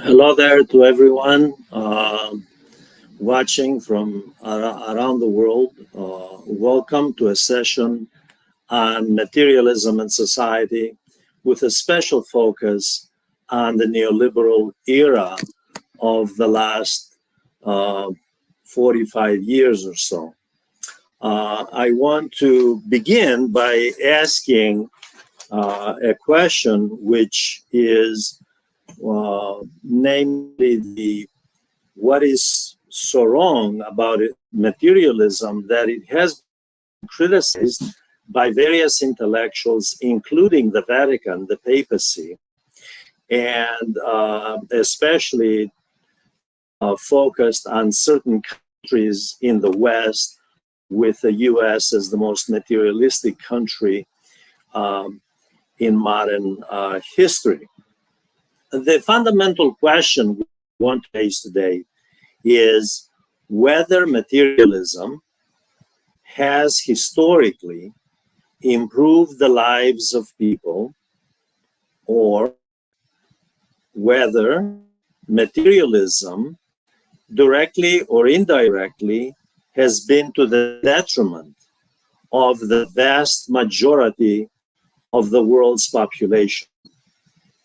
Hello there to everyone watching from around the world. Welcome to a session on materialism and society with a special focus on the neoliberal era of the last 45 years or so. I want to begin by asking a question, which is namely what is so wrong about materialism that it has been criticized by various intellectuals, including the Vatican, the papacy, and especially focused on certain countries in the West, with the US as the most materialistic country in modern history. The fundamental question we want to raise today is whether materialism has historically improved the lives of people, or whether materialism, directly or indirectly, has been to the detriment of the vast majority of the world's population,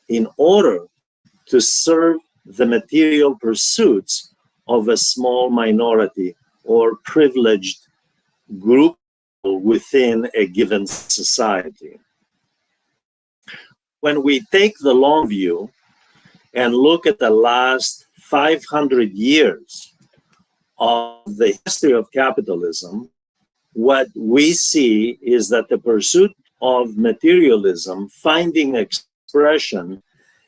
in order to serve the material pursuits of a small minority or privileged group within a given society. When we take the long view and look at the last 500 years of the history of capitalism, what we see is that the pursuit of materialism finding expression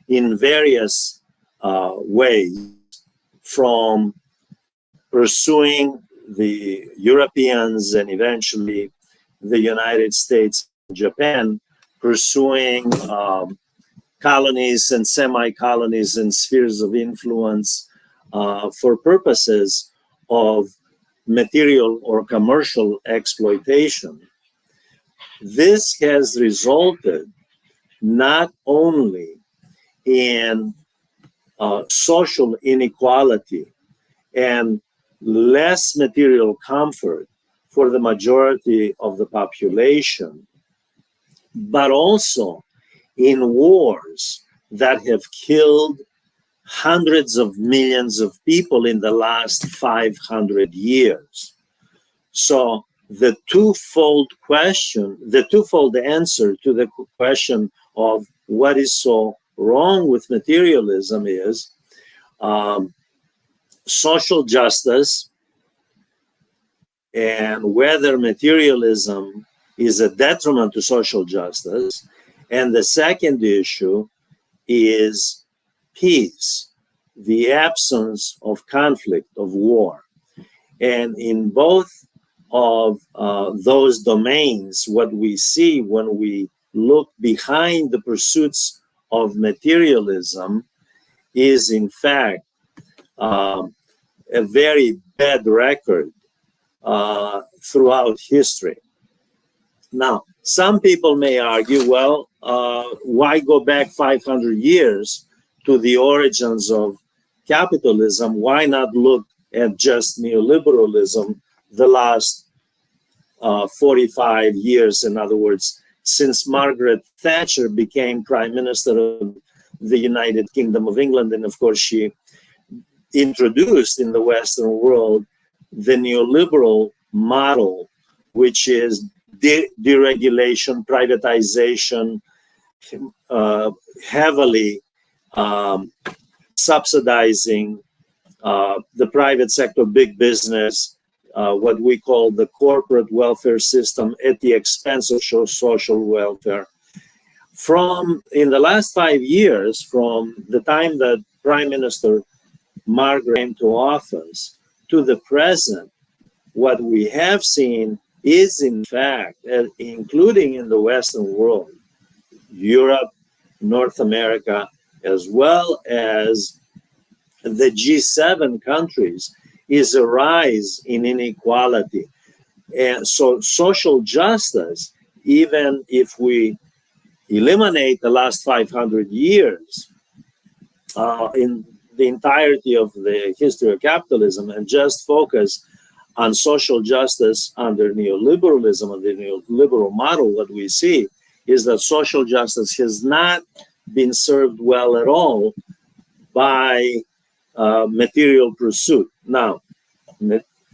in various ways, from pursuing the Europeans and eventually the United States and Japan, pursuing colonies and semi-colonies and spheres of influence for purposes of material or commercial exploitation. This has resulted not only in social inequality and less material comfort for the majority of the population, but also in wars that have killed hundreds of millions of people in the last 500 years. So the twofold answer to the question of what is so wrong with materialism is social justice, and whether materialism is a detriment to social justice. And the second issue is peace, the absence of conflict, of war. And in both of those domains, what we see when we look behind the pursuits of materialism is, in fact, a very bad record throughout history. Now, some people may argue, well, why go back 500 years to the origins of capitalism? Why not look at just neoliberalism the last 45 years? In other words, since Margaret Thatcher became Prime Minister of the United Kingdom of England, and of course she introduced in the Western world the neoliberal model, which is deregulation, privatization, heavily subsidizing the private sector, big business, what we call the corporate welfare system at the expense of social welfare. In the last 5 years, from the time that Prime Minister Margaret came to office to the present, what we have seen is, in fact, including in the Western world, Europe, North America, as well as the G7 countries, is a rise in inequality. And so social justice, even if we eliminate the last 500 years, in the entirety of the history of capitalism and just focus on social justice under neoliberalism and the neoliberal model, what we see is that social justice has not been served well at all by material pursuit. Now,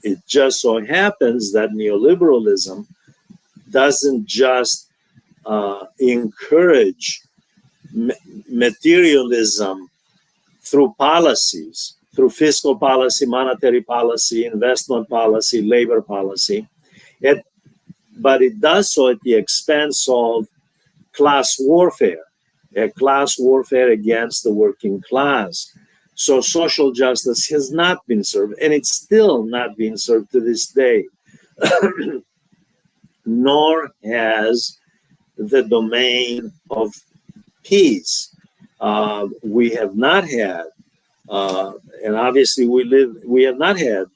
it just so happens that neoliberalism doesn't just encourage materialism through policies, through fiscal policy, monetary policy, investment policy, labor policy, but it does so at the expense of class warfare, a class warfare against the working class. So social justice has not been served, and it's still not being served to this day. Nor has the domain of peace. We have not had, and obviously we have not had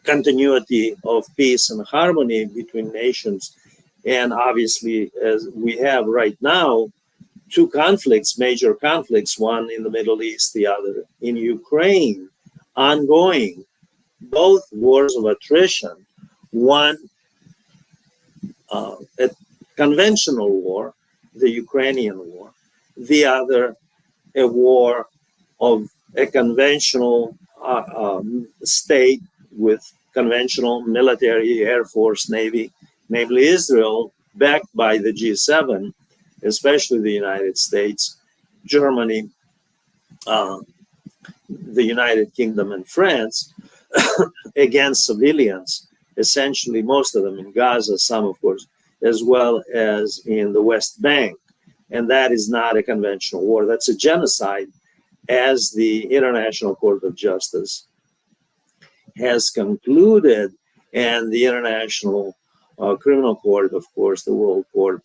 continuity of peace and harmony between nations. And obviously, as we have right now, two conflicts, major conflicts, one in the Middle East, the other in Ukraine, ongoing, both wars of attrition, one a conventional war, the Ukrainian war, the other a war of a conventional state with conventional military, Air Force, Navy, namely Israel, backed by the G7, especially the United States, Germany, the United Kingdom, and France, against civilians, essentially most of them in Gaza, some of course, as well as in the West Bank. And that is not a conventional war. That's a genocide, as the International Court of Justice has concluded, and the International Criminal Court, of course, the World Court,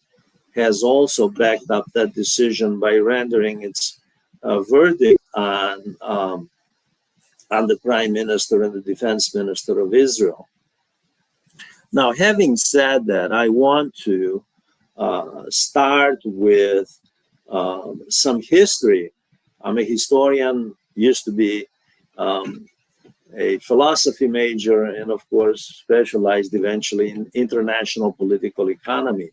has also backed up that decision by rendering its verdict on the Prime Minister and the Defense Minister of Israel. Now, having said that, I want to start with some history. I'm a historian, used to be a philosophy major, and of course, specialized eventually in international political economy.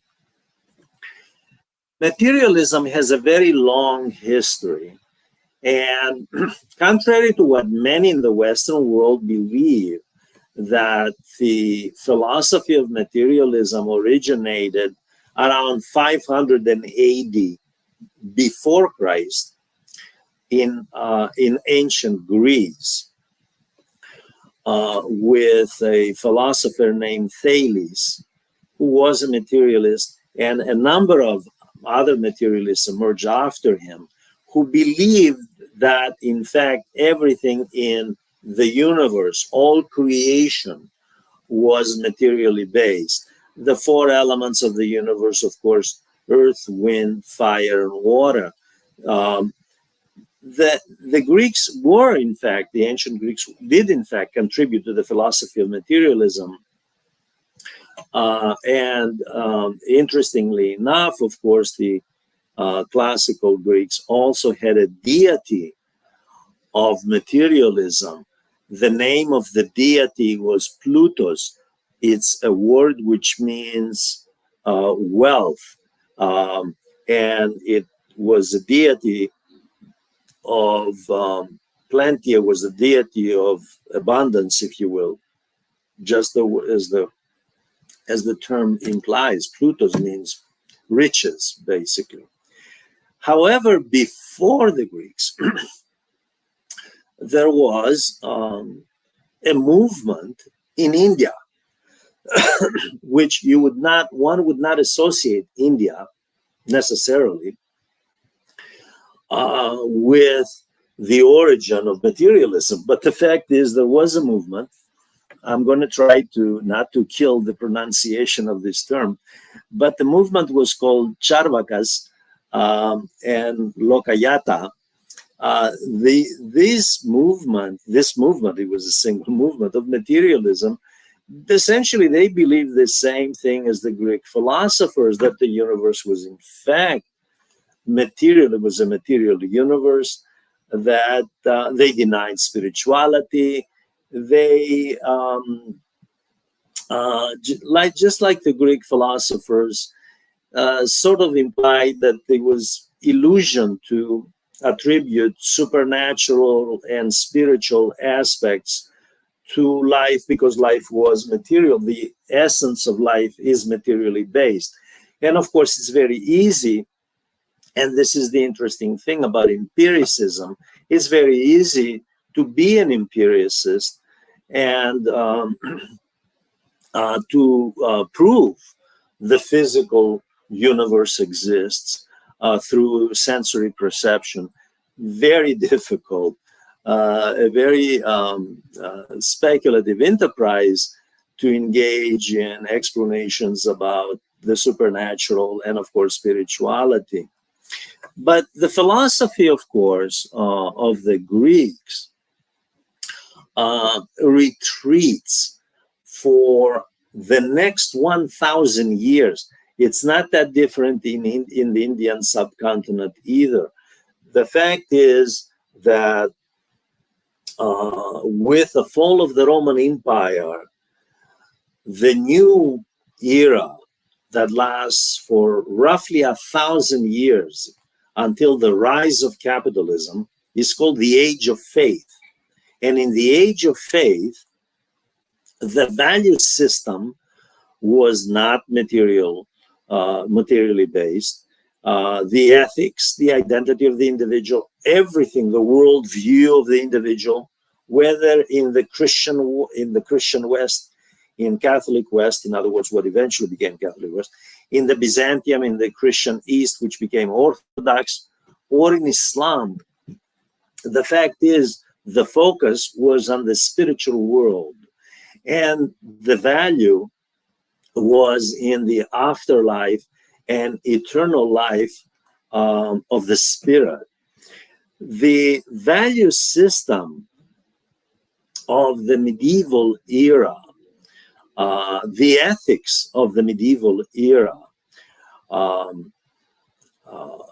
Materialism has a very long history, and contrary to what many in the Western world believe, that the philosophy of materialism originated around 500 AD before Christ in ancient Greece, with a philosopher named Thales, who was a materialist, and a number of other materialists emerged after him, who believed that, in fact, everything in the universe, all creation, was materially based. The four elements of the universe, of course, earth, wind, fire, and water. The Greeks were, in fact, the ancient Greeks did, in fact, contribute to the philosophy of materialism. Interestingly enough, of course, the classical Greeks also had a deity of materialism. The name of the deity was Plutus. It's a word which means wealth, and it was a deity of plenty. It was a deity of abundance, if you will, just as the term implies. Plutus means riches, basically. However, before the Greeks, there was a movement in India, which one would not associate India necessarily with the origin of materialism. But the fact is, there was a movement. I'm going to try not to kill the pronunciation of this term, but the movement was called Charvakas and Lokayata. This movement, it was a single movement of materialism. Essentially, they believed the same thing as the Greek philosophers, that the universe was in fact material. It was a material universe. that they denied spirituality. They, just like the Greek philosophers, sort of implied that there was illusion to attribute supernatural and spiritual aspects to life, because life was material. The essence of life is materially based. And of course, it's very easy, and this is the interesting thing about empiricism, it's very easy to be an empiricist and to prove the physical universe exists through sensory perception. Very difficult, a very speculative enterprise to engage in explanations about the supernatural and, of course, spirituality. But the philosophy, of course, of the Greeks retreats for the next 1,000 years. It's not that different in the Indian subcontinent either. The fact is that with the fall of the Roman Empire, the new era that lasts for roughly 1,000 years until the rise of capitalism is called the Age of Faith. And in the Age of Faith, the value system was not materially based. The ethics, the identity of the individual, everything, the worldview of the individual, whether in the Christian West, in Catholic West, in other words, what eventually became Catholic West, in the Byzantium, in the Christian East, which became Orthodox, or in Islam, the fact is the focus was on the spiritual world, and the value was in the afterlife and eternal life of the spirit. The value system of the medieval era, the ethics of the medieval era, the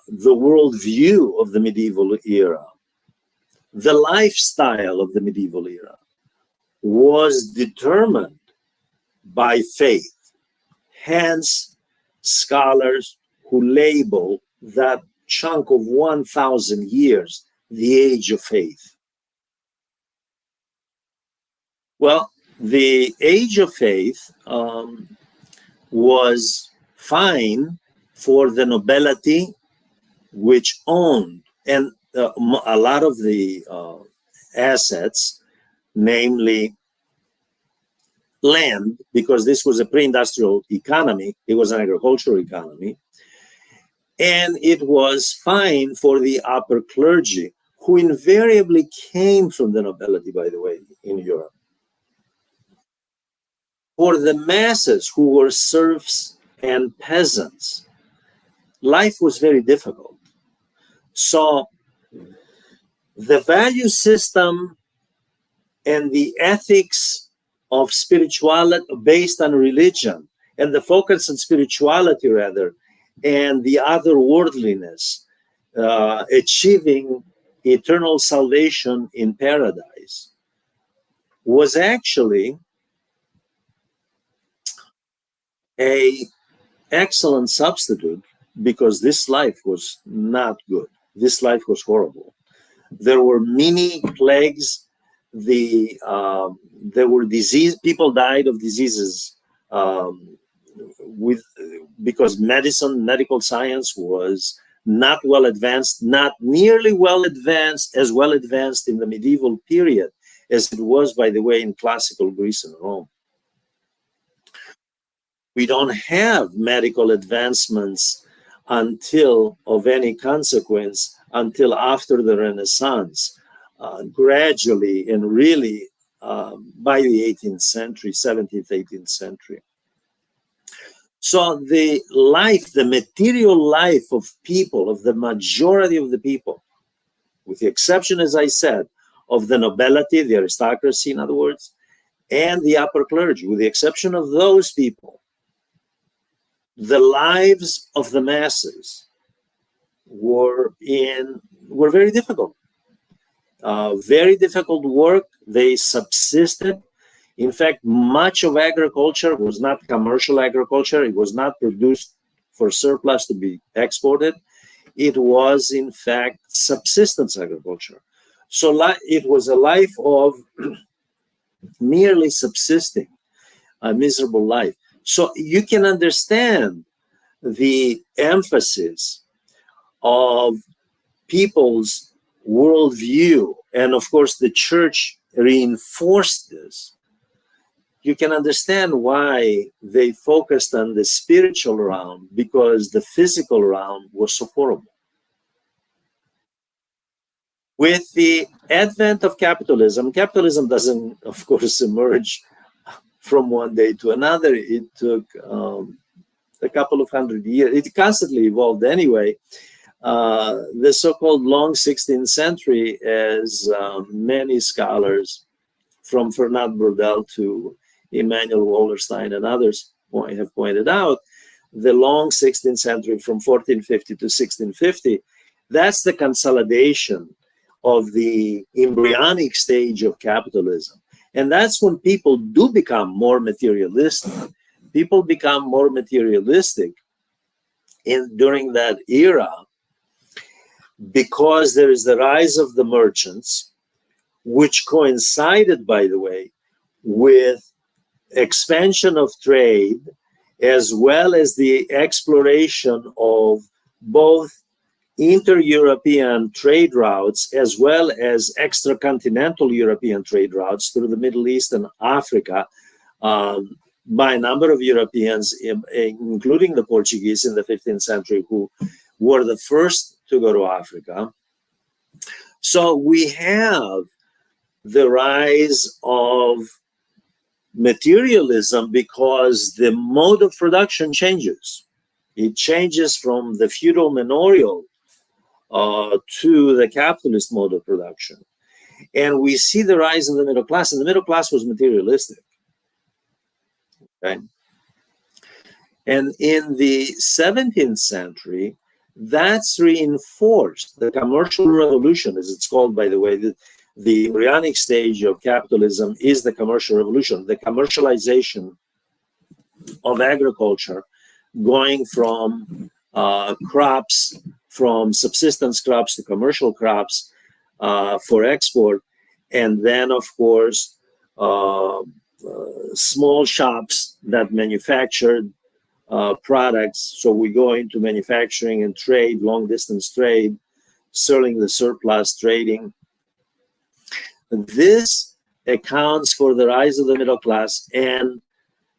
worldview of the medieval era, the lifestyle of the medieval era was determined by faith. Hence, scholars who label that chunk of 1,000 years the Age of Faith. Well, the Age of Faith was fine for the nobility, which owned, and a lot of the assets, namely land, because this was a pre-industrial economy, it was an agricultural economy, and it was fine for the upper clergy, who invariably came from the nobility, by the way, in Europe. For the masses, who were serfs and peasants, life was very difficult. So the value system and the ethics of spirituality based on religion, and the focus on spirituality rather, and the otherworldliness, achieving eternal salvation in paradise, was actually an excellent substitute, because this life was not good. This life was horrible. There were many plagues. There were disease. People died of diseases because medical science was not well advanced, not nearly well advanced in the medieval period as it was, by the way, in classical Greece and Rome. We don't have medical advancements of any consequence until after the Renaissance, gradually and really by the 18th century, 17th, 18th century. So the material life of people, of the majority of the people, with the exception, as I said, of the nobility, the aristocracy, in other words, and the upper clergy, with the exception of those people, the lives of the masses were very difficult. Very difficult work. They subsisted. In fact, much of agriculture was not commercial agriculture. It was not produced for surplus to be exported. It was, in fact, subsistence agriculture. So it was a life of merely subsisting, a miserable life. So you can understand the emphasis of people's worldview. And of course, the church reinforced this. You can understand why they focused on the spiritual realm, because the physical realm was so horrible. With the advent of capitalism, capitalism doesn't, of course, emerge from one day to another. It took a couple of hundred years. It constantly evolved anyway. The so-called long 16th century, as many scholars, from Fernand Braudel to Emanuel Wallerstein and others have pointed out, the long 16th century from 1450 to 1650, that's the consolidation of the embryonic stage of capitalism. And that's when people do become more materialistic. People become more materialistic during that era because there is the rise of the merchants, which coincided, by the way, with expansion of trade, as well as the exploration of both inter-European trade routes as well as extracontinental European trade routes through the Middle East and Africa by a number of Europeans, including the Portuguese in the 15th century, who were the first to go to Africa. So we have the rise of materialism because the mode of production changes. It changes from the feudal manorial to the capitalist mode of production. And we see the rise of the middle class, and the middle class was materialistic. Okay? And in the 17th century, that's reinforced. The commercial revolution, as it's called, by the way, the embryonic stage of capitalism is the commercial revolution, the commercialization of agriculture, going from crops, from subsistence crops to commercial crops for export. And then, of course, small shops that manufactured products. So we go into manufacturing and trade, long distance trade, selling the surplus, trading. This accounts for the rise of the middle class and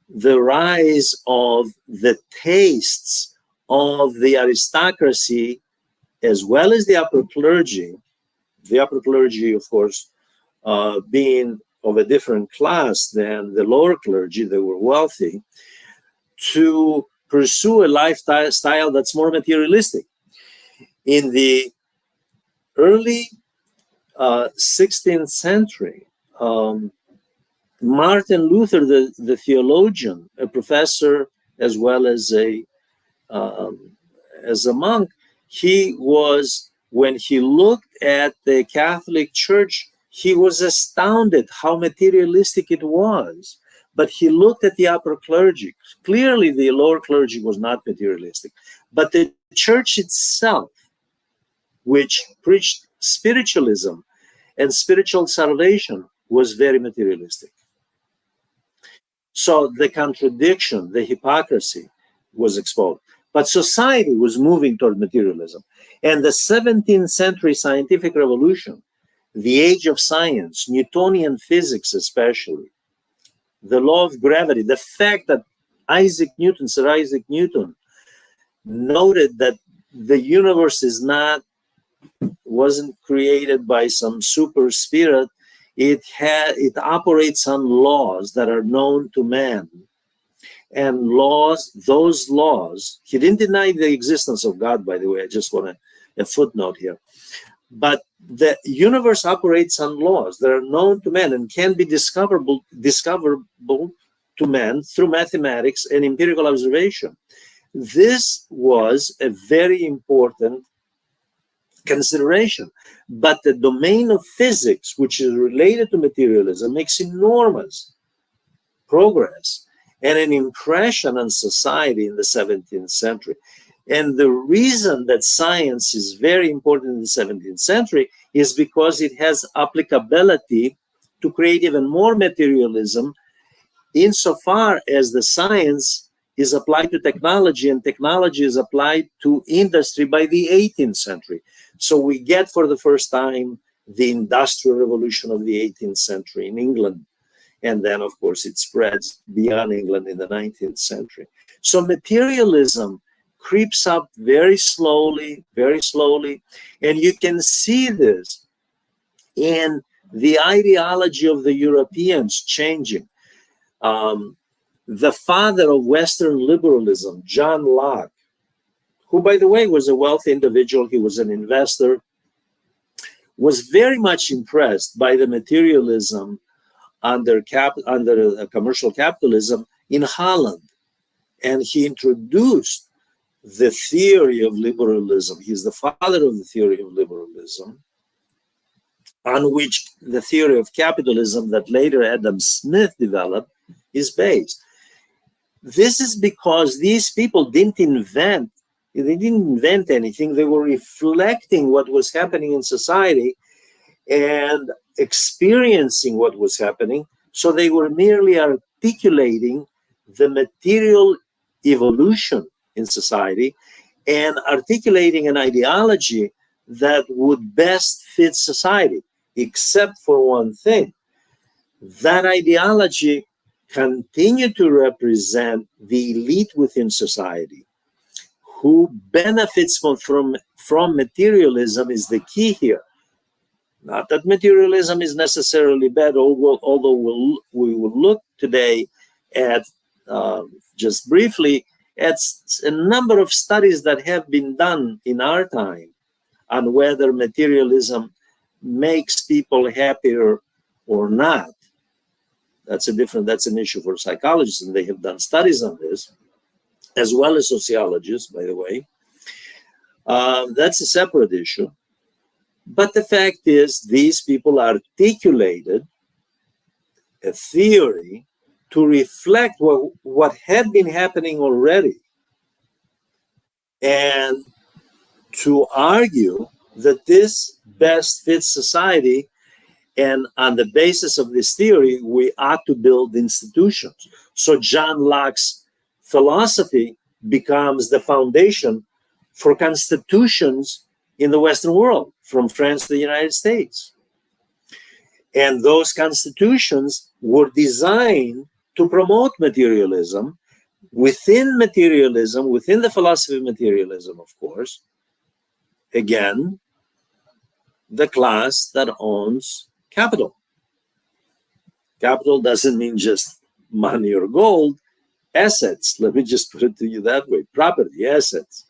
the rise of the tastes of the aristocracy as well as the upper clergy. The upper clergy, of course, being of a different class than the lower clergy, they were wealthy, to pursue a lifestyle that's more materialistic. In the early 16th century, Martin Luther, the theologian, a professor as well as a monk, he was, when he looked at the Catholic Church, he was astounded how materialistic it was. But he looked at the upper clergy. Clearly, the lower clergy was not materialistic. But the church itself, which preached spiritualism and spiritual salvation, was very materialistic. So the contradiction, the hypocrisy was exposed. But society was moving toward materialism. And the 17th century scientific revolution, the age of science, Newtonian physics especially, the law of gravity, the fact that Sir Isaac Newton, noted that the universe wasn't created by some super spirit. It operates on laws that are known to man. And those laws, he didn't deny the existence of God, by the way. I just want a footnote here. But the universe operates on laws that are known to man and can be discoverable to man through mathematics and empirical observation. This was a very important consideration. But the domain of physics, which is related to materialism, makes enormous progress and an impression on society in the 17th century. And the reason that science is very important in the 17th century is because it has applicability to create even more materialism insofar as the science is applied to technology and technology is applied to industry by the 18th century. So we get for the first time the industrial revolution of the 18th century in England. And then, of course, it spreads beyond England in the 19th century. So materialism creeps up very slowly, and you can see this in the ideology of the Europeans changing. The father of Western liberalism, John Locke, who, by the way, was a wealthy individual, he was an investor, was very much impressed by the materialism under commercial capitalism in Holland. And he introduced the theory of liberalism. He's the father of the theory of liberalism, on which the theory of capitalism that later Adam Smith developed is based. This is because these people didn't invent anything. They were reflecting what was happening in society and experiencing what was happening. So they were merely articulating the material evolution in society and articulating an ideology that would best fit society, except for one thing. That ideology continued to represent the elite within society, who benefits from materialism is the key here. Not that materialism is necessarily bad, although we will look today at, just briefly, at a number of studies that have been done in our time on whether materialism makes people happier or not. That's an issue for psychologists, and they have done studies on this, as well as sociologists, by the way. That's a separate issue. But the fact is, these people articulated a theory to reflect what had been happening already, and to argue that this best fits society, and on the basis of this theory, we ought to build institutions. So John Locke's philosophy becomes the foundation for constitutions in the Western world, from France to the United States. And those constitutions were designed to promote materialism. Within materialism, within the philosophy of materialism, of course, again, the class that owns capital. Capital doesn't mean just money or gold, assets. Let me just put it to you that way, property, assets.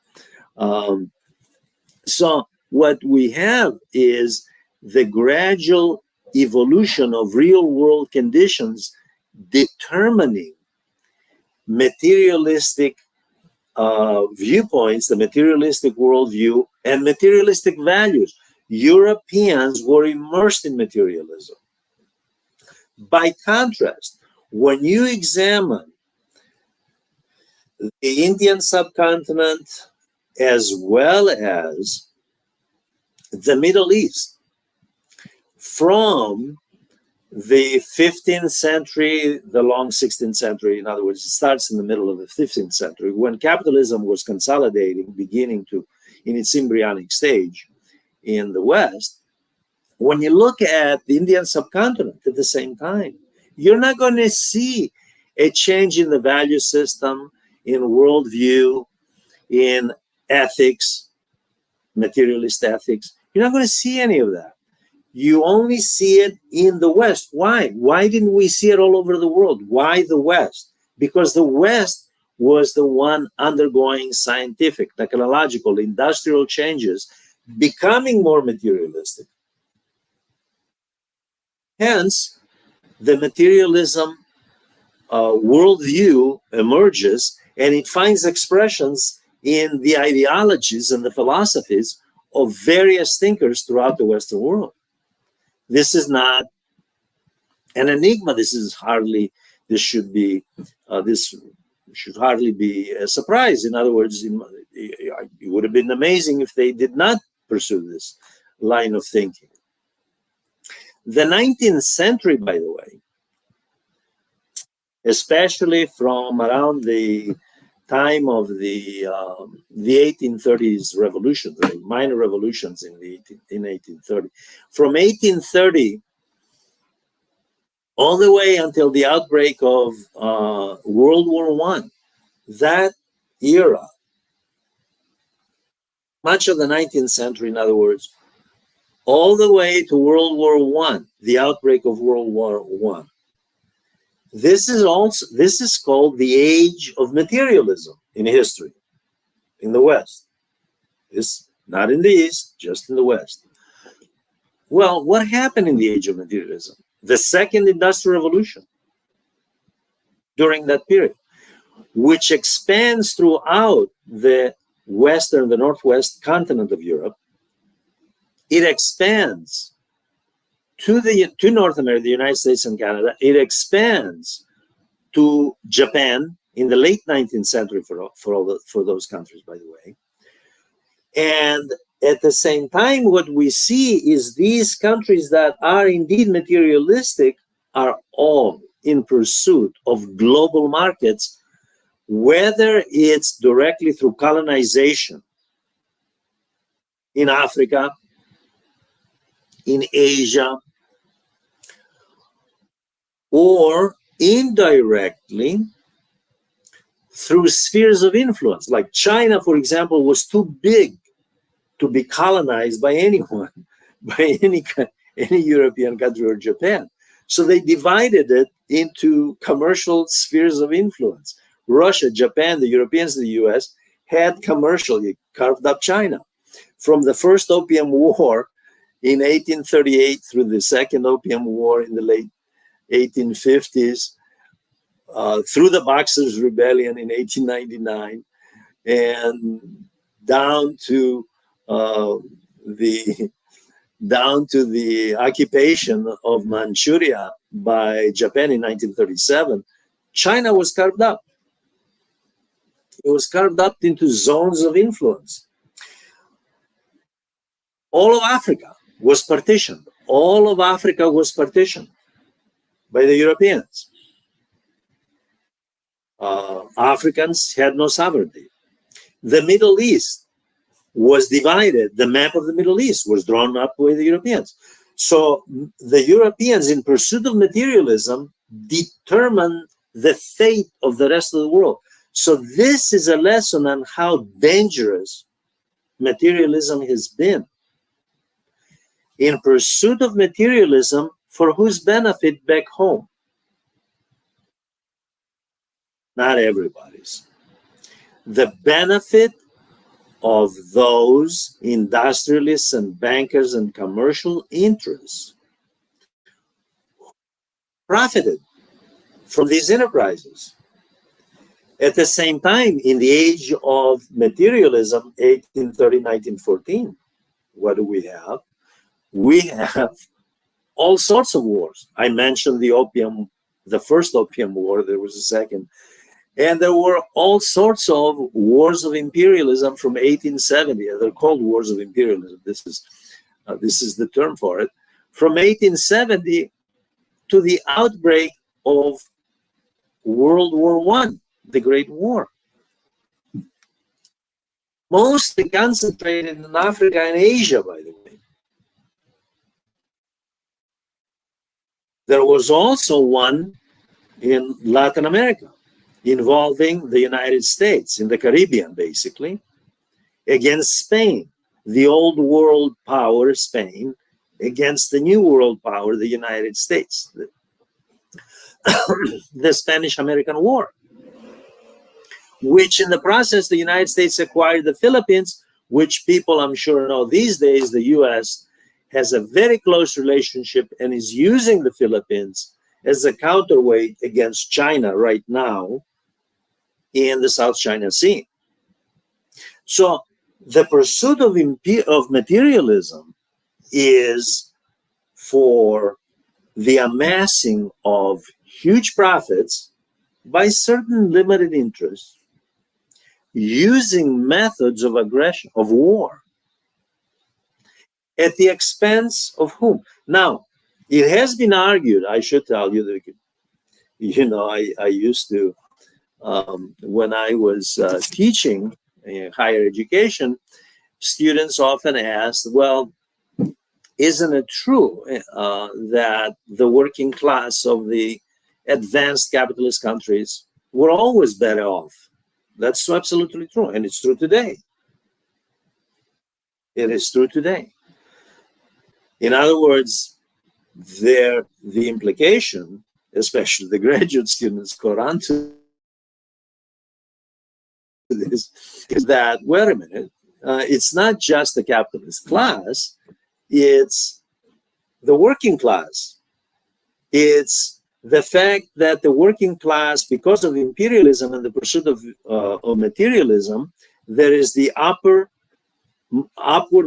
So what we have is the gradual evolution of real world conditions determining materialistic viewpoints, the materialistic worldview, and materialistic values. Europeans were immersed in materialism. By contrast, when you examine the Indian subcontinent as well as the Middle East, from the 15th century, the long 16th century, in other words, it starts in the middle of the 15th century, when capitalism was consolidating, beginning to, in its embryonic stage in the West. When you look at the Indian subcontinent at the same time, you're not going to see a change in the value system, in worldview, in ethics, materialist ethics. You're not going to see any of that. You only see it in the West. Why? Why didn't we see it all over the world? Why the West? Because the West was the one undergoing scientific, technological, industrial changes, becoming more materialistic. Hence, the materialism worldview emerges, and it finds expressions in the ideologies and the philosophies of various thinkers throughout the Western world. This is not an enigma. This should hardly be a surprise. In other words, it would have been amazing if they did not pursue this line of thinking. The 19th century, by the way, especially from around the time of the 1830s revolution, the minor revolutions in 1830, from 1830 all the way until the outbreak of World War I, that era, much of the 19th century, in other words, all the way to World War I, the outbreak of World War I. This is called the age of materialism in history, in the West. This not in the East, just in the West. Well, what happened in the age of materialism? The second industrial revolution during that period, which expands throughout the northwest continent of Europe. It expands to North America, the United States and Canada. It expands to Japan in the late 19th century for those countries, by the way. And at the same time, what we see is these countries that are indeed materialistic are all in pursuit of global markets, whether it's directly through colonization in Africa, in Asia, or indirectly through spheres of influence. Like China, for example, was too big to be colonized by anyone, by any European country or Japan. So they divided it into commercial spheres of influence. Russia, Japan, the Europeans, the US had commercially carved up China. From the first Opium War in 1838 through the second Opium War in the late 1850s, through the Boxers' Rebellion in 1899, and down to the occupation of Manchuria by Japan in 1937, China was carved up. It was carved up into zones of influence. All of Africa was partitioned. All of Africa was partitioned by the Europeans. Africans had no sovereignty. The Middle East was divided. The map of the Middle East was drawn up by the Europeans. So the Europeans, in pursuit of materialism, determined the fate of the rest of the world. So this is a lesson on how dangerous materialism has been. In pursuit of materialism, for whose benefit back home? Not everybody's. The benefit of those industrialists and bankers and commercial interests profited from these enterprises. At the same time, in the age of materialism, 1830, 1914, what do we have? We have all sorts of wars. I mentioned the first Opium War, there was a second. And there were all sorts of wars of imperialism from 1870. They're called wars of imperialism. This is the term for it. From 1870 to the outbreak of World War I, the Great War. Mostly concentrated in Africa and Asia, by the way. There was also one in Latin America, involving the United States, in the Caribbean, basically, against Spain, the old world power, Spain, against the new world power, the United States, the Spanish-American War, which in the process, the United States acquired the Philippines, which people I'm sure know these days, the US has a very close relationship and is using the Philippines as a counterweight against China right now in the South China Sea. So The pursuit of materialism is for the amassing of huge profits by certain limited interests using methods of aggression, of war, at the expense of whom? Now, it has been argued, I should tell you that, I used to, when I was teaching higher education, students often asked, well, isn't it true that the working class of the advanced capitalist countries were always better off? That's absolutely true, and it's true today. It is true today. In other words, the implication, especially the graduate students caught on to this, is that, wait a minute, it's not just the capitalist class, it's the working class. It's the fact that the working class, because of imperialism and the pursuit of materialism, there is the upward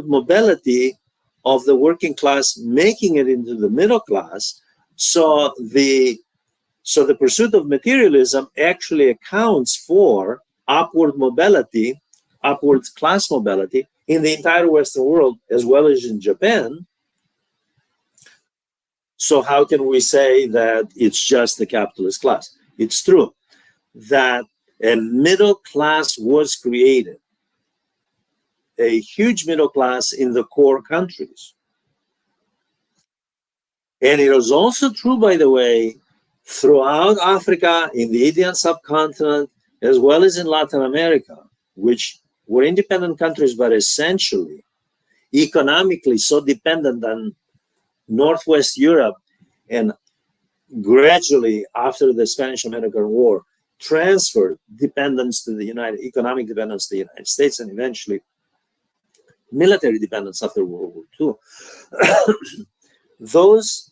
mobility of the working class, making it into the middle class. So the pursuit of materialism actually accounts for upward mobility, upward class mobility in the entire Western world, as well as in Japan. So how can we say that it's just the capitalist class? It's true that a middle class was created, a huge middle class in the core countries. And it was also true, by the way, throughout Africa, in the Indian subcontinent, as well as in Latin America, which were independent countries, but essentially economically so dependent on Northwest Europe, and gradually after the Spanish-American War transferred dependence to the economic dependence to the United States, and eventually military dependence after World War II.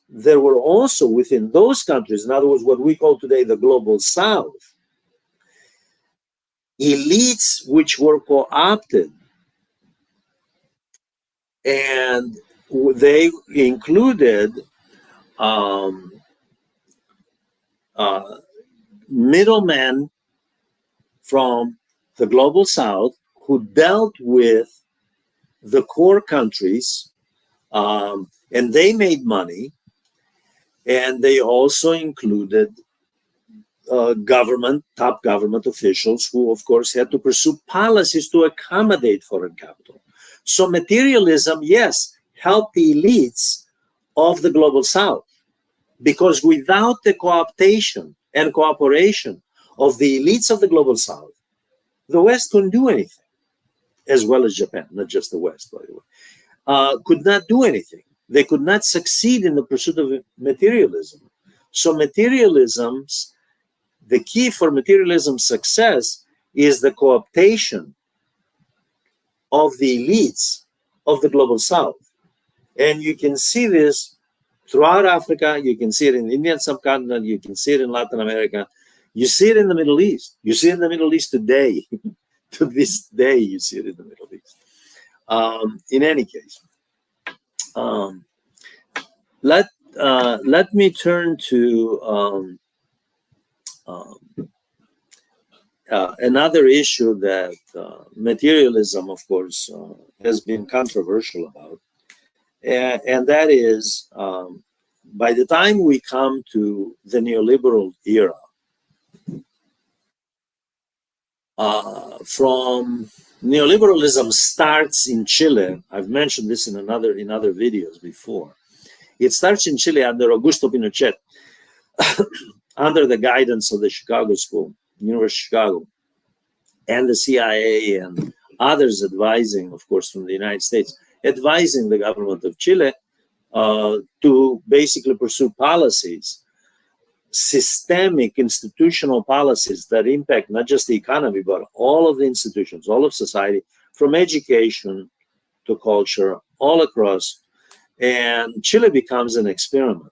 There were also within those countries, in other words, what we call today the global South, elites which were co-opted, and they included middlemen from the global South who dealt with the core countries, and they made money, and they also included top government officials who, of course, had to pursue policies to accommodate foreign capital. So materialism, yes, helped the elites of the global South, because without the co-optation and cooperation of the elites of the global South, the West couldn't do anything, as well as Japan, not just the West, by the way, could not do anything. They could not succeed in the pursuit of materialism. So the key for materialism's success is the co-optation of the elites of the global South. And you can see this throughout Africa, you can see it in the Indian subcontinent, you can see it in Latin America, you see it in the Middle East. You see it in the Middle East today. To this day, you see it in the Middle East. In any case, let me turn to another issue that materialism, of course, has been controversial about, and that is, by the time we come to the neoliberal era, from neoliberalism starts in Chile. I've mentioned this in other videos before. It starts in Chile under Augusto Pinochet, under the guidance of the Chicago School, University of Chicago, and the CIA and others advising, of course, from the United States, advising the government of Chile to basically pursue policies, systemic institutional policies that impact not just the economy, but all of the institutions, all of society, from education to culture, all across. And Chile becomes an experiment.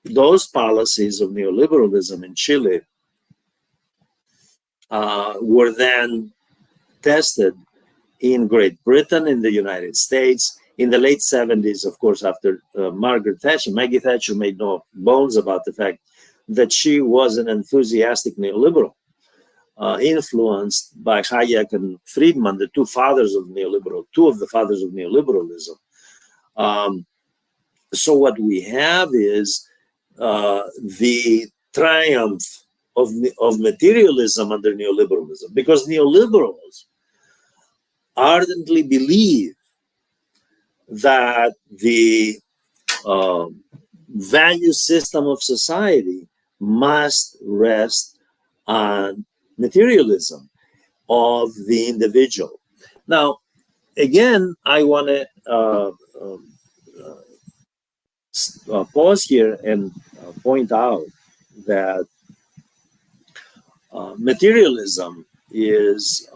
Those policies of neoliberalism in Chile were then tested in Great Britain, in the United States. In the late 70s, of course, after Margaret Thatcher, Maggie Thatcher made no bones about the fact that she was an enthusiastic neoliberal, influenced by Hayek and Friedman, the two of the fathers of neoliberalism. So what we have is the triumph of materialism under neoliberalism, because neoliberals ardently believe that the value system of society must rest on materialism of the individual. Now, again, I want to pause here and point out that materialism is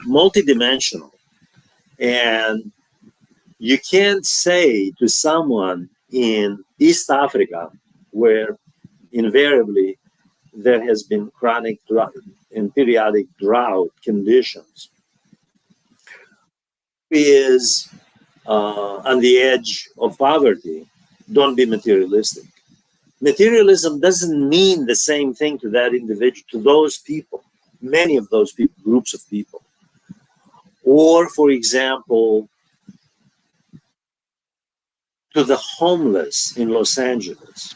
multidimensional, and you can't say to someone in East Africa, where invariably there has been chronic and periodic drought conditions, is on the edge of poverty, don't be materialistic. Materialism doesn't mean the same thing to that individual, to those people, many of those people, groups of people. Or, for example, to the homeless in Los Angeles.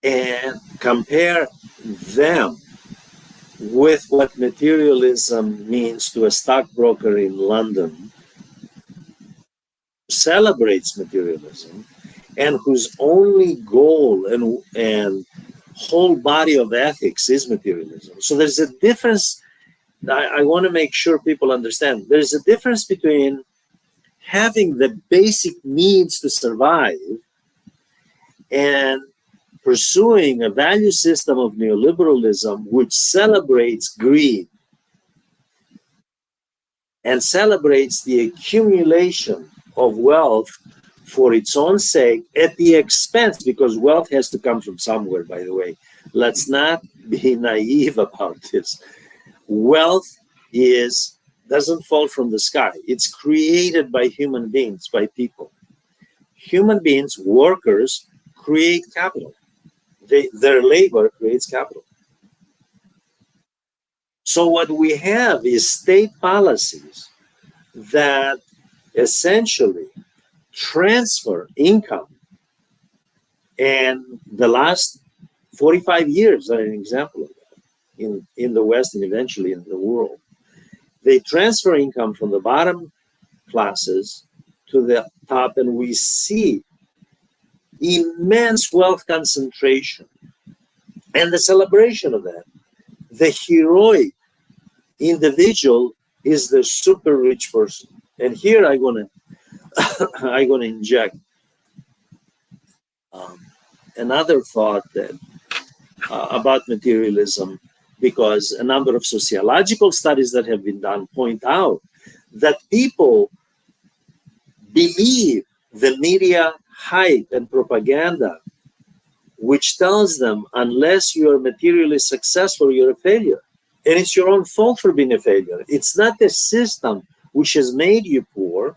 And compare them with what materialism means to a stockbroker in London who celebrates materialism and whose only goal and whole body of ethics is materialism. So there's a difference. I want to make sure people understand. There's a difference between having the basic needs to survive and pursuing a value system of neoliberalism which celebrates greed and celebrates the accumulation of wealth for its own sake at the expense, because wealth has to come from somewhere, by the way. Let's not be naive about this. Wealth doesn't fall from the sky. It's created by human beings, by people. Human beings, workers, create capital. Their labor creates capital. So what we have is state policies that essentially transfer income. And the last 45 years are an example of that in the West and eventually in the world. They transfer income from the bottom classes to the top, and we see immense wealth concentration and the celebration of that. The heroic individual is the super rich person. And here I'm gonna inject another thought that about materialism, because a number of sociological studies that have been done point out that people believe the media hype and propaganda, which tells them unless you are materially successful, you're a failure. And it's your own fault for being a failure. It's not the system which has made you poor,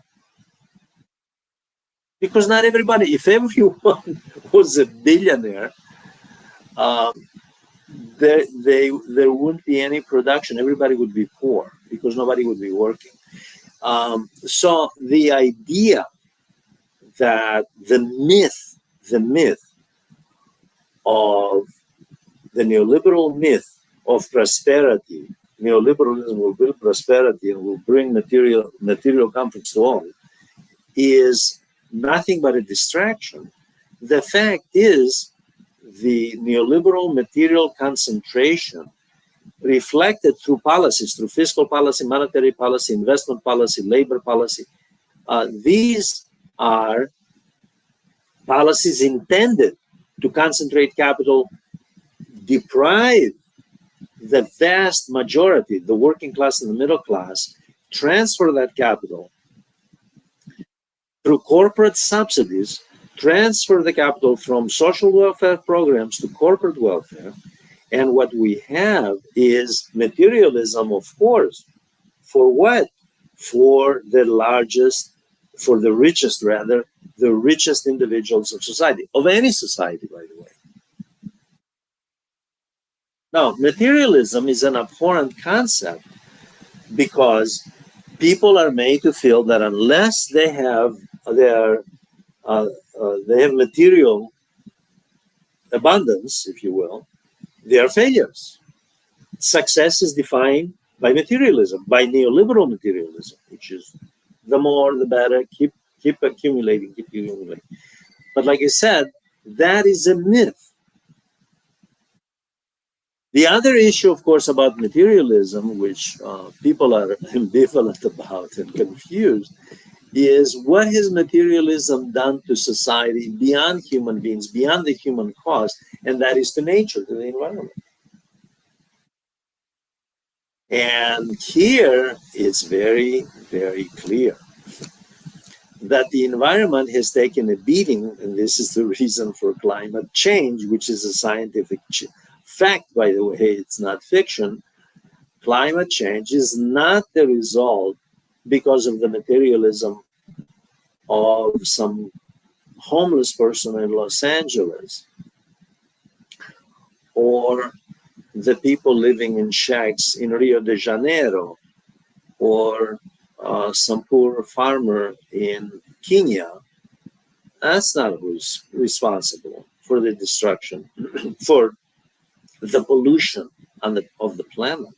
because not everybody, if everyone was a billionaire, there wouldn't be any production. Everybody would be poor because nobody would be working. So the idea that the myth of the neoliberal myth of prosperity, neoliberalism will build prosperity and will bring material comforts to all, is nothing but a distraction. The fact is, the neoliberal material concentration reflected through policies, through fiscal policy, monetary policy, investment policy, labor policy. These are policies intended to concentrate capital, deprive the vast majority, the working class and the middle class, transfer that capital through corporate subsidies, transfer the capital from social welfare programs to corporate welfare, And what we have is materialism, of course. For what? For the largest, for the richest rather, the richest individuals of society, of any society, by the way. Now, materialism is an abhorrent concept because people are made to feel that unless they have they have material abundance, if you will, they are failures. Success is defined by materialism, by neoliberal materialism, which is the more the better, keep accumulating, keep accumulating. But like I said, that is a myth. The other issue, of course, about materialism, which people are ambivalent about and confused, is what has materialism done to society beyond human beings, beyond the human cause, and that is to nature, to the environment. And here it's very, very clear that the environment has taken a beating, and this is the reason for climate change, which is a scientific fact, by the way, it's not fiction. Climate change is not the result because of the materialism of some homeless person in Los Angeles or the people living in shacks in Rio de Janeiro or some poor farmer in Kenya. That's not who's responsible for the destruction, for the pollution of the planet.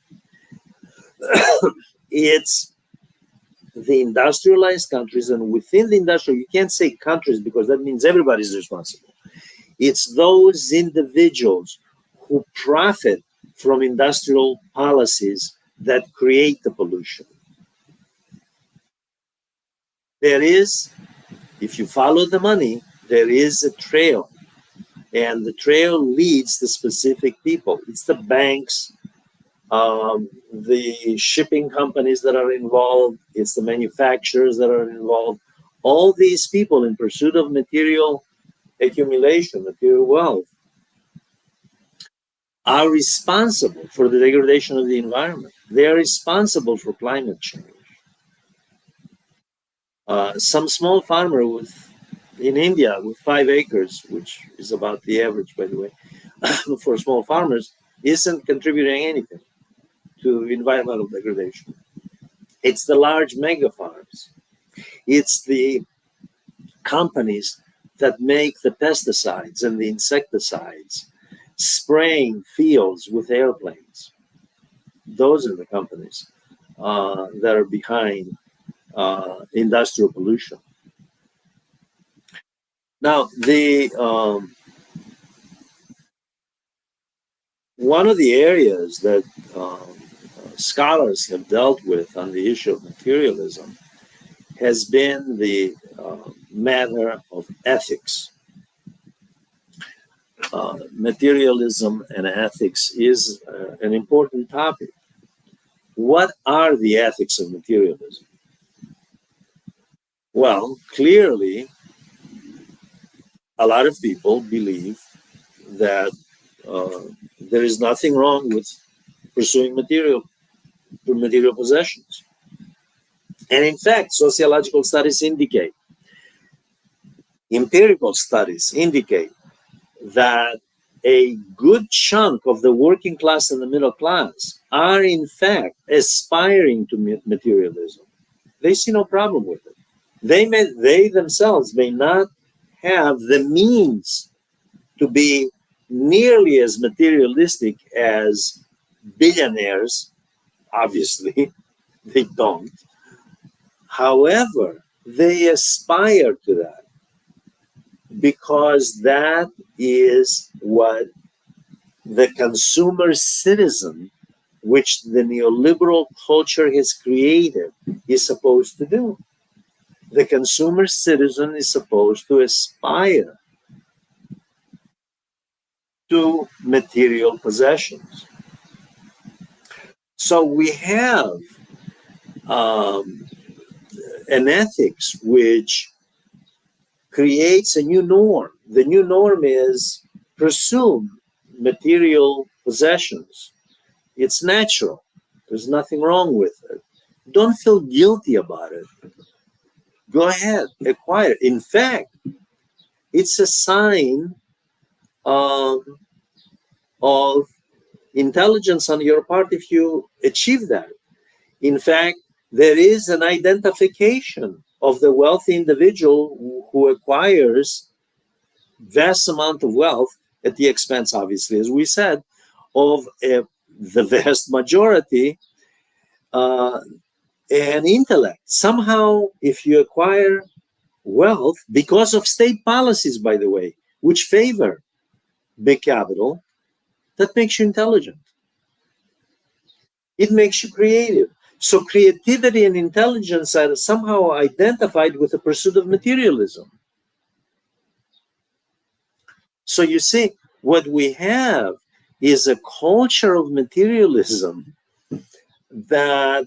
It's the industrialized countries, and within the industrial, you can't say countries because that means everybody's responsible. It's those individuals who profit from industrial policies that create the pollution. There is, if you follow the money, there is a trail, and the trail leads to specific people. It's the banks, the shipping companies that are involved, it's the manufacturers that are involved. All these people in pursuit of material accumulation, material wealth, are responsible for the degradation of the environment. They are responsible for climate change. Some small farmer in India with 5 acres, which is about the average, by the way, for small farmers, isn't contributing anything to environmental degradation. It's the large mega farms. It's the companies that make the pesticides and the insecticides, spraying fields with airplanes. Those are the companies that are behind industrial pollution. Now, one of the areas that scholars have dealt with on the issue of materialism has been the matter of ethics. Materialism and ethics is an important topic. What are the ethics of materialism? Well, clearly, a lot of people believe that there is nothing wrong with pursuing material possessions. And in fact, sociological studies indicate, empirical studies indicate that a good chunk of the working class and the middle class are in fact aspiring to materialism. They see no problem with it. They themselves may not have the means to be nearly as materialistic as billionaires. Obviously, they don't. However, they aspire to that because that is what the consumer citizen, which the neoliberal culture has created, is supposed to do. The consumer citizen is supposed to aspire to material possessions. So we have an ethics which creates a new norm. The new norm is pursue material possessions. It's natural. There's nothing wrong with it. Don't feel guilty about it. Go ahead, acquire. In fact, it's a sign of intelligence on your part if you achieve that. In fact, there is an identification of the wealthy individual who acquires vast amount of wealth at the expense, obviously, as we said, of the vast majority and intellect. Somehow, if you acquire wealth because of state policies, by the way, which favor big capital, that makes you intelligent. It makes you creative. So creativity and intelligence are somehow identified with the pursuit of materialism. So you see, what we have is a culture of materialism that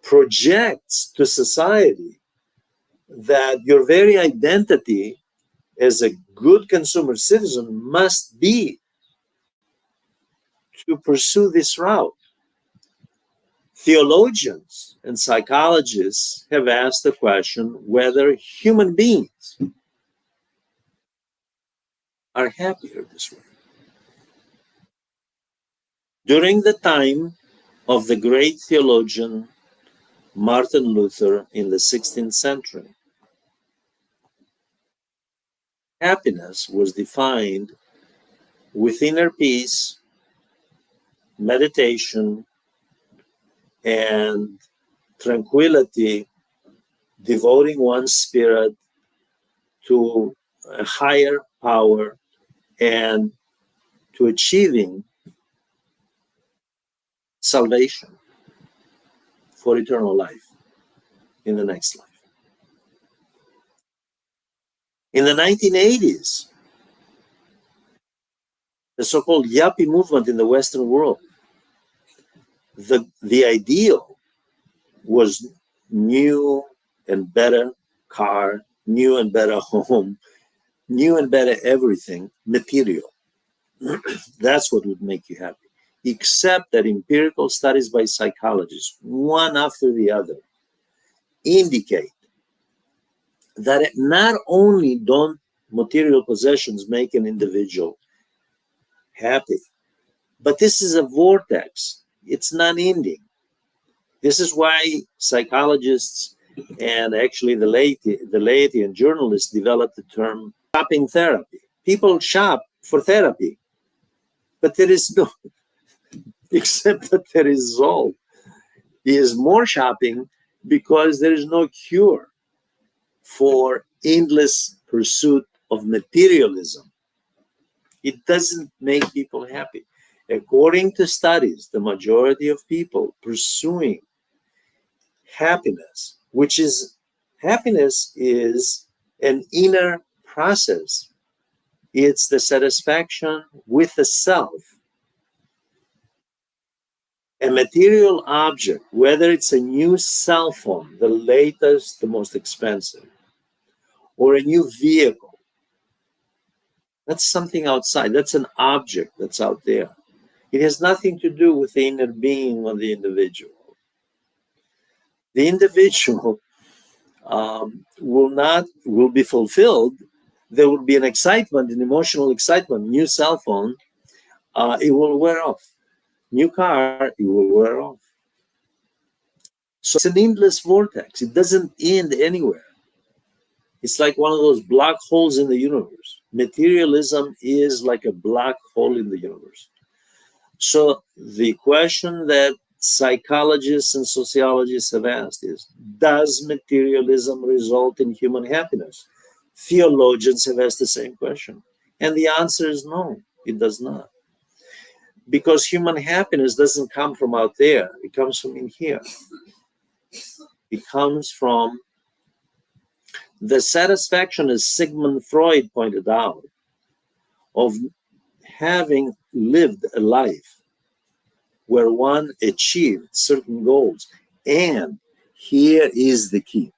projects to society that your very identity as a good consumer citizen must be to pursue this route. Theologians and psychologists have asked the question whether human beings are happier this way. During the time of the great theologian Martin Luther in the 16th century, happiness was defined with inner peace, meditation, and tranquility, devoting one's spirit to a higher power and to achieving salvation for eternal life in the next life. In the 1980s, the so-called yuppie movement in the Western world, the ideal was new and better car, new and better home, new and better everything, material. That's what would make you happy. Except that empirical studies by psychologists, one after the other, indicate that not only don't material possessions make an individual happy, but this is a vortex. It's non-ending. This is why psychologists and actually the laity and journalists developed the term shopping therapy. People shop for therapy, but there is no, except that the result is more shopping because there is no cure for endless pursuit of materialism. It doesn't make people happy. According to studies, the majority of people pursuing happiness, which is happiness is an inner process. It's the satisfaction with the self. A material object, whether it's a new cell phone, the latest, the most expensive, or a new vehicle, that's something outside. That's an object that's out there. It has nothing to do with the inner being of the individual. The individual will be fulfilled. There will be an excitement, an emotional excitement. New cell phone, it will wear off. New car, it will wear off. So it's an endless vortex. It doesn't end anywhere. It's like one of those black holes in the universe. Materialism is like a black hole in the universe. So the question that psychologists and sociologists have asked is, does materialism result in human happiness? Theologians have asked the same question. And the answer is no, it does not. Because human happiness doesn't come from out there. It comes from in here. It comes from the satisfaction, as Sigmund Freud pointed out, of having lived a life where one achieved certain goals. And here is the key.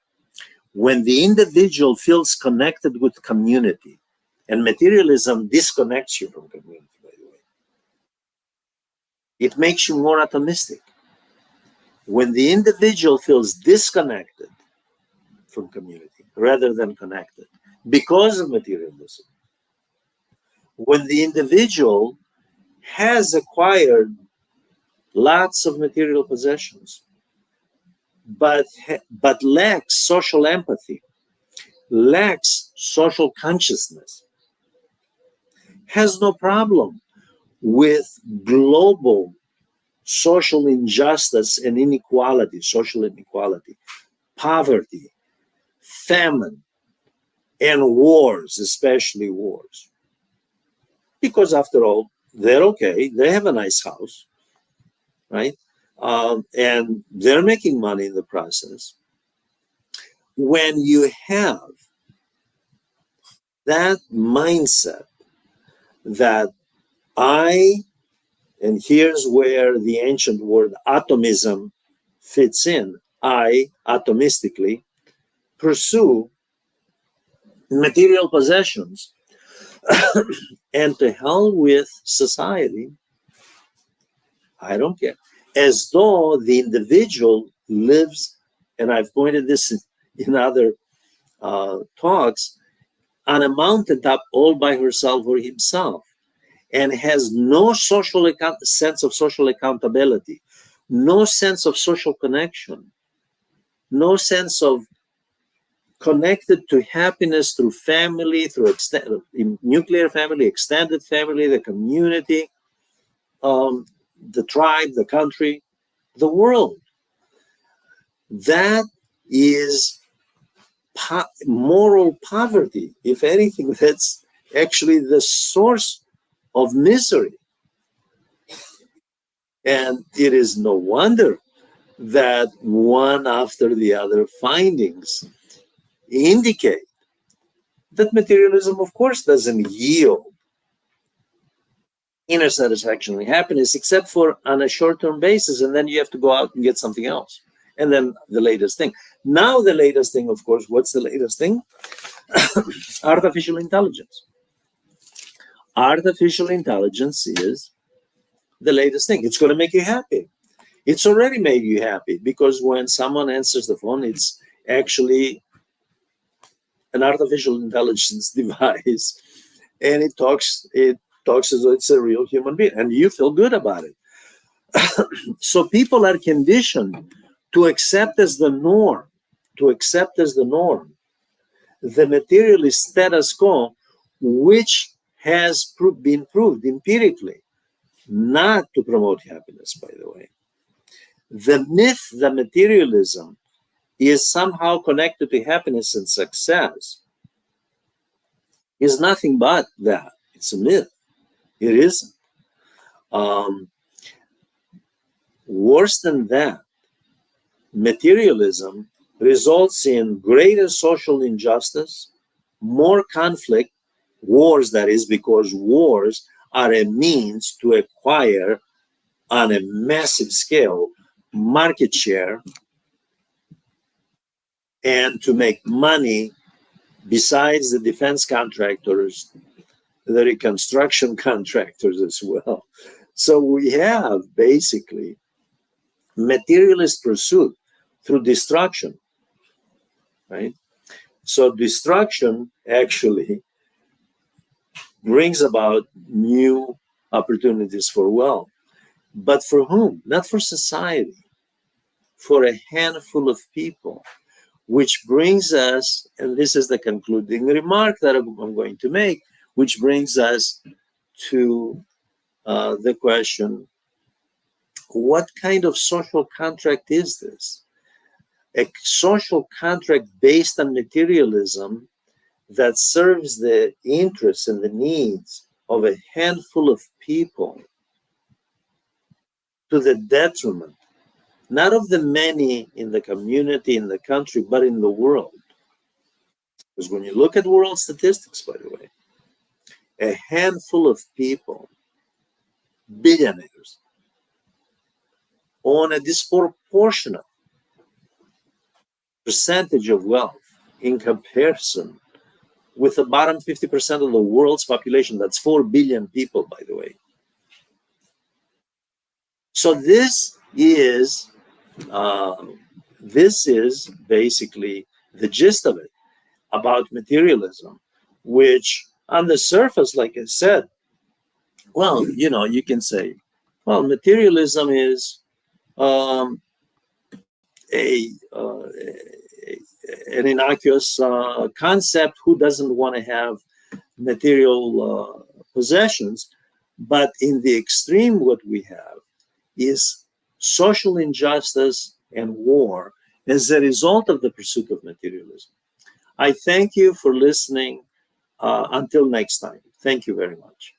When the individual feels connected with community, and materialism disconnects you from community, by the way. It makes you more atomistic. When the individual feels disconnected from community rather than connected because of materialism, when the individual has acquired lots of material possessions, but lacks social empathy, lacks social consciousness, has no problem with global social injustice and inequality, social inequality, poverty, famine, and wars, especially wars. Because after all, they're okay, they have a nice house, right? And they're making money in the process. When you have that mindset that and here's where the ancient word atomism fits in, I atomistically pursue material possessions and to hell with society, I don't care. As though the individual lives, and I've pointed this in other talks, on a mountaintop all by herself or himself, and has no sense of social accountability, no sense of social connection, no sense of connected to happiness through family, through nuclear family, extended family, the community, the tribe, the country, the world. That is moral poverty. If anything, that's actually the source of misery. And it is no wonder that one after the other findings indicate that materialism, of course, doesn't yield inner satisfaction and happiness, except for on a short-term basis, and then you have to go out and get something else. And then the latest thing. Now the latest thing, of course, what's the latest thing? Artificial intelligence. Artificial intelligence is the latest thing. It's going to make you happy. It's already made you happy, because when someone answers the phone, it's actually an artificial intelligence device, and it talks as though it's a real human being, and you feel good about it. So people are conditioned to accept as the norm, the materialist status quo, which has been proved empirically not to promote happiness, by the way. The myth that materialism is somehow connected to happiness and success is nothing but that. It's a myth. It isn't. Worse than that, materialism results in greater social injustice, more conflict, wars, that is, because wars are a means to acquire on a massive scale market share and to make money. Besides the defense contractors, the reconstruction contractors as well. So we have basically materialist pursuit through destruction, right? So destruction actually brings about new opportunities for wealth. But for whom? Not for society, for a handful of people. Which brings us, and this is the concluding remark that I'm going to make, which brings us to the question, what kind of social contract is this? A social contract based on materialism that serves the interests and the needs of a handful of people to the detriment, not of the many in the community, in the country, but in the world. Because when you look at world statistics, by the way, a handful of people, billionaires, own a disproportionate percentage of wealth in comparison with the bottom 50% of the world's population. That's 4 billion people, by the way. So uh, this is basically the gist of it about materialism, which on the surface, like I said, well, you can say, well, materialism is um, an innocuous concept. Who doesn't want to have material possessions? But in the extreme, what we have is social injustice and war as a result of the pursuit of materialism. I thank you for listening. Until next time, thank you very much.